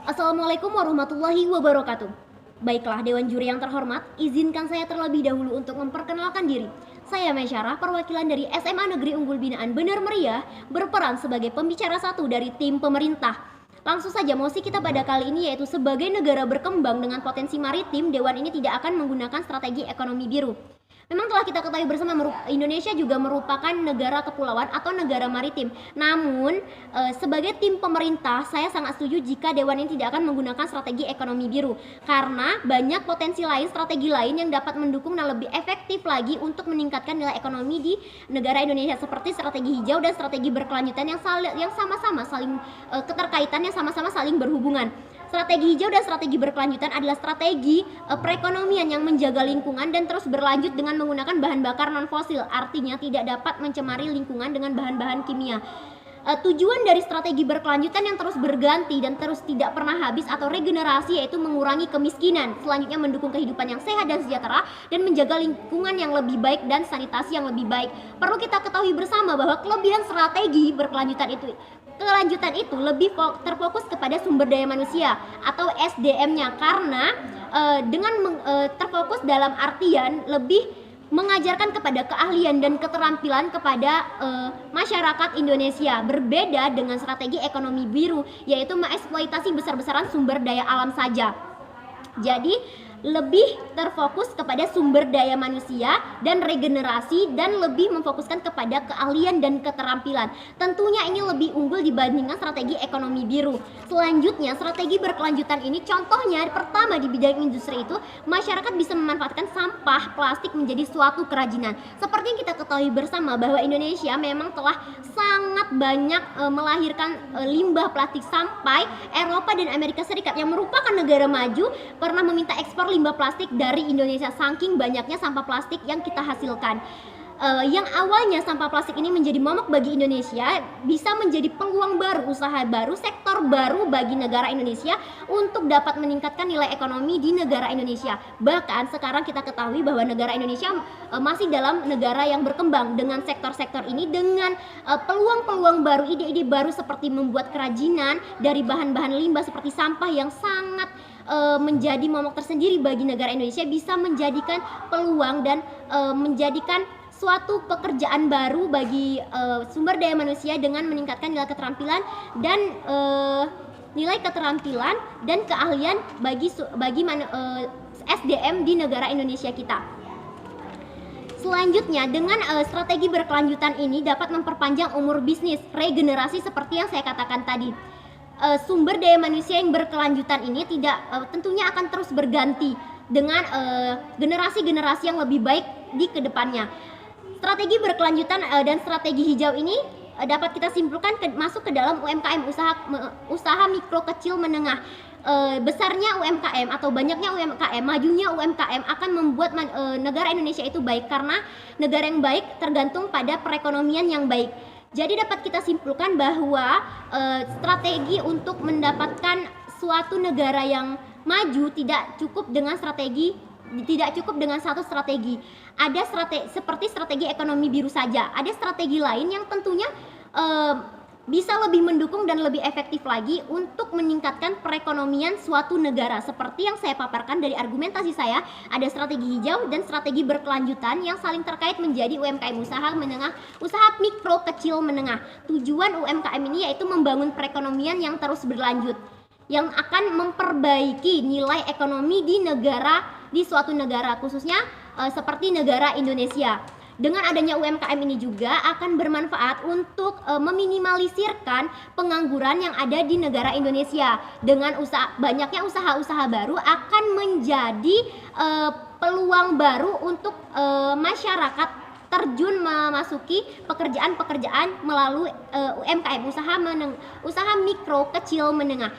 Assalamualaikum warahmatullahi wabarakatuh. Baiklah Dewan Juri yang terhormat, izinkan saya terlebih dahulu untuk memperkenalkan diri. Saya Mesyarah, perwakilan dari SMA Negeri Unggul Binaan Benar Meriah, berperan sebagai pembicara satu dari tim pemerintah. Langsung saja mosi kita pada kali ini yaitu sebagai negara berkembang dengan potensi maritim, Dewan ini tidak akan menggunakan strategi ekonomi biru. Memang telah kita ketahui bersama Indonesia juga merupakan negara kepulauan atau negara maritim. Namun sebagai tim pemerintah saya sangat setuju jika Dewan ini tidak akan menggunakan strategi ekonomi biru karena banyak potensi lain, strategi lain yang dapat mendukung dan lebih efektif lagi untuk meningkatkan nilai ekonomi di negara Indonesia seperti strategi hijau dan strategi berkelanjutan yang sama-sama saling keterkaitannya sama-sama saling berhubungan. Strategi hijau dan strategi berkelanjutan adalah strategi perekonomian yang menjaga lingkungan dan terus berlanjut dengan menggunakan bahan bakar non-fosil, artinya tidak dapat mencemari lingkungan dengan bahan-bahan kimia. Tujuan dari strategi berkelanjutan yang terus berganti dan terus tidak pernah habis atau regenerasi yaitu mengurangi kemiskinan, selanjutnya mendukung kehidupan yang sehat dan sejahtera dan menjaga lingkungan yang lebih baik dan sanitasi yang lebih baik. Perlu kita ketahui bersama bahwa kelebihan strategi berkelanjutan itu lebih terfokus kepada sumber daya manusia atau SDM-nya karena dengan terfokus dalam artian lebih mengajarkan kepada keahlian dan keterampilan kepada masyarakat Indonesia, berbeda dengan strategi ekonomi biru yaitu mengeksploitasi besar-besaran sumber daya alam saja. Jadi lebih terfokus kepada sumber daya manusia dan regenerasi dan lebih memfokuskan kepada keahlian dan keterampilan. Tentunya ini lebih unggul dibandingkan strategi ekonomi biru. Selanjutnya, strategi berkelanjutan ini contohnya pertama di bidang industri itu masyarakat bisa memanfaatkan sampah plastik menjadi suatu kerajinan. Seperti yang kita ketahui bersama bahwa Indonesia memang telah sangat banyak melahirkan limbah plastik sampai Eropa dan Amerika Serikat yang merupakan negara maju pernah meminta ekspor limbah plastik dari Indonesia saking banyaknya sampah plastik yang kita hasilkan. Yang awalnya sampah plastik ini menjadi momok bagi Indonesia bisa menjadi peluang baru, usaha baru, sektor baru bagi negara Indonesia untuk dapat meningkatkan nilai ekonomi di negara Indonesia. Bahkan sekarang kita ketahui bahwa negara Indonesia masih dalam negara yang berkembang dengan sektor-sektor ini dengan peluang-peluang baru, ide-ide baru seperti membuat kerajinan dari bahan-bahan limbah seperti sampah yang sangat menjadi momok tersendiri bagi negara Indonesia bisa menjadikan peluang dan menjadikan suatu pekerjaan baru bagi sumber daya manusia dengan meningkatkan nilai keterampilan dan keahlian bagi SDM di negara Indonesia kita. Selanjutnya, dengan strategi berkelanjutan ini dapat memperpanjang umur bisnis, regenerasi seperti yang saya katakan tadi. Sumber daya manusia yang berkelanjutan ini tentunya akan terus berganti dengan generasi-generasi yang lebih baik di kedepannya. Strategi berkelanjutan dan strategi hijau ini dapat kita simpulkan masuk ke dalam UMKM, usaha mikro kecil menengah. Besarnya UMKM atau banyaknya UMKM, majunya UMKM akan membuat negara Indonesia itu baik karena negara yang baik tergantung pada perekonomian yang baik. Jadi dapat kita simpulkan bahwa strategi untuk mendapatkan suatu negara yang maju tidak cukup dengan satu strategi. Ada seperti strategi ekonomi biru saja. Ada strategi lain yang tentunya bisa lebih mendukung dan lebih efektif lagi untuk meningkatkan perekonomian suatu negara. Seperti yang saya paparkan dari argumentasi saya, ada strategi hijau dan strategi berkelanjutan yang saling terkait menjadi UMKM, usaha menengah, usaha mikro kecil menengah. Tujuan UMKM ini yaitu membangun perekonomian yang terus berlanjut, yang akan memperbaiki nilai ekonomi di suatu negara, khususnya seperti negara Indonesia. Dengan adanya UMKM ini juga akan bermanfaat untuk meminimalisirkan pengangguran yang ada di negara Indonesia. Dengan banyaknya usaha-usaha baru akan menjadi peluang baru untuk masyarakat terjun memasuki pekerjaan-pekerjaan melalui UMKM, usaha mikro kecil menengah.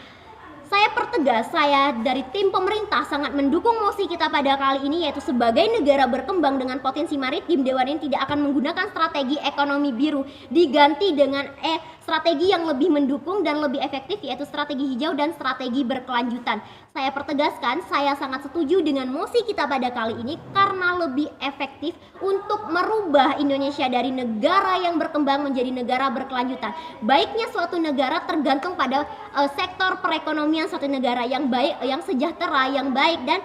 Saya pertegas, saya dari tim pemerintah sangat mendukung mosi kita pada kali ini yaitu sebagai negara berkembang dengan potensi maritim, Dewan ini tidak akan menggunakan strategi ekonomi biru, diganti dengan strategi yang lebih mendukung dan lebih efektif yaitu strategi hijau dan strategi berkelanjutan. Saya pertegaskan, saya sangat setuju dengan mosi kita pada kali ini karena lebih efektif untuk merubah Indonesia dari negara yang berkembang menjadi negara berkelanjutan. Baiknya suatu negara tergantung pada sektor perekonomian kepemimpinan suatu negara yang baik, yang sejahtera, yang baik, dan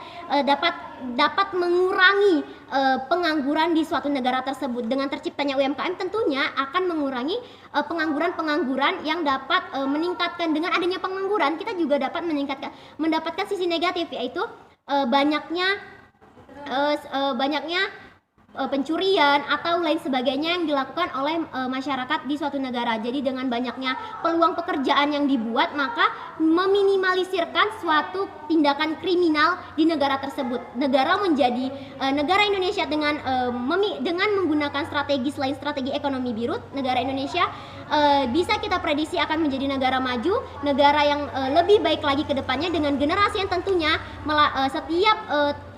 dapat mengurangi pengangguran di suatu negara tersebut. Dengan terciptanya UMKM tentunya akan mengurangi pengangguran-pengangguran yang dapat meningkatkan. Dengan adanya pengangguran kita juga dapat mendapatkan sisi negatif, yaitu banyaknya pencurian atau lain sebagainya yang dilakukan oleh masyarakat di suatu negara. Jadi dengan banyaknya peluang pekerjaan yang dibuat, maka meminimalisirkan suatu tindakan kriminal di negara tersebut. Negara Indonesia dengan menggunakan selain strategi ekonomi biru, negara Indonesia bisa kita prediksi akan menjadi negara maju, negara yang lebih baik lagi ke depannya, dengan generasi yang tentunya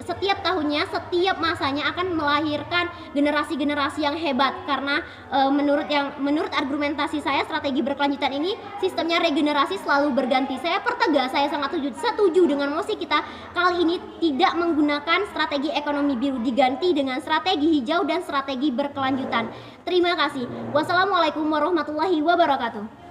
setiap tahunnya, setiap masanya akan melahirkan generasi-generasi yang hebat. Karena menurut argumentasi saya, strategi berkelanjutan ini sistemnya regenerasi selalu berganti. Saya pertegas, saya sangat setuju dengan mosi kita kali ini tidak menggunakan strategi ekonomi biru, diganti dengan strategi hijau dan strategi berkelanjutan. Terima kasih. Wassalamualaikum warahmatullahi wabarakatuh.